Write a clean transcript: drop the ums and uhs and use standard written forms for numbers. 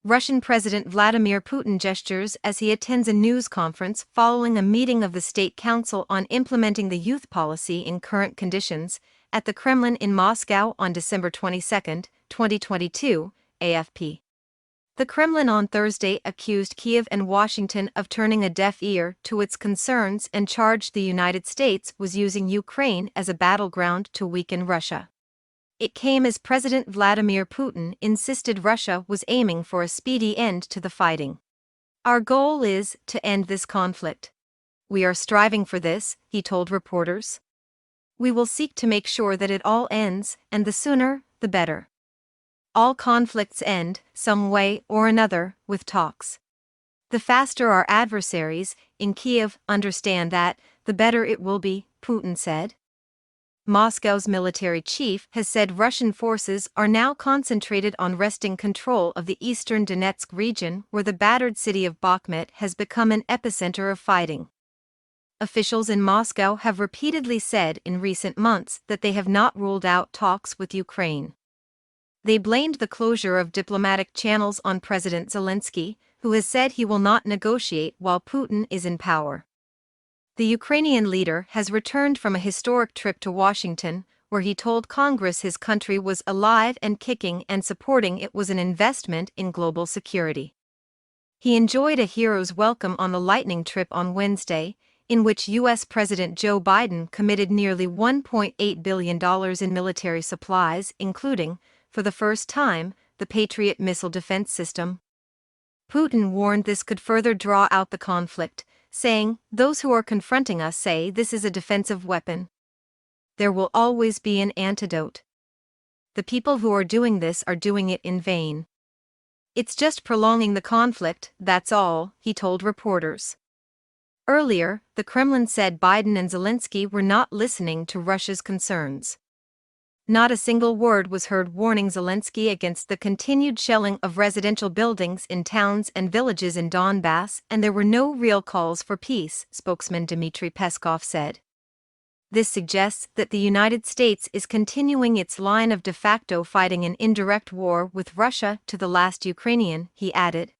Russian President Vladimir Putin gestures as he attends a news conference following a meeting of the State Council on implementing the youth policy in current conditions at the Kremlin in Moscow on December 22, 2022, AFP. The Kremlin on Thursday accused Kyiv and Washington of turning a deaf ear to its concerns and charged the United States was using Ukraine as a battleground to weaken Russia. It came as President Vladimir Putin insisted Russia was aiming for a speedy end to the fighting. "Our goal is to end this conflict. We are striving for this," he told reporters. "We will seek to make sure that it all ends, and the sooner, the better. All conflicts end, some way or another, with talks. The faster our adversaries, in Kyiv, understand that, the better it will be," Putin said. Moscow's military chief has said Russian forces are now concentrated on wresting control of the eastern Donetsk region, where the battered city of Bakhmut has become an epicenter of fighting. Officials in Moscow have repeatedly said in recent months that they have not ruled out talks with Ukraine. They blamed the closure of diplomatic channels on President Zelensky, who has said he will not negotiate while Putin is in power. The Ukrainian leader has returned from a historic trip to Washington, where he told Congress his country was alive and kicking and supporting it was an investment in global security. He enjoyed a hero's welcome on the lightning trip on Wednesday, in which U.S. President Joe Biden committed nearly $1.8 billion in military supplies, including, for the first time, the Patriot missile defense system. Putin warned this could further draw out the conflict, saying, "Those who are confronting us say this is a defensive weapon. There will always be an antidote. The people who are doing this are doing it in vain. It's just prolonging the conflict, that's all," he told reporters. Earlier, the Kremlin said Biden and Zelensky were not listening to Russia's concerns. Not a single word was heard warning Zelensky against the continued shelling of residential buildings in towns and villages in Donbas, and there were no real calls for peace, spokesman Dmitry Peskov said. This suggests that the United States is continuing its line of de facto fighting an indirect war with Russia to the last Ukrainian, he added.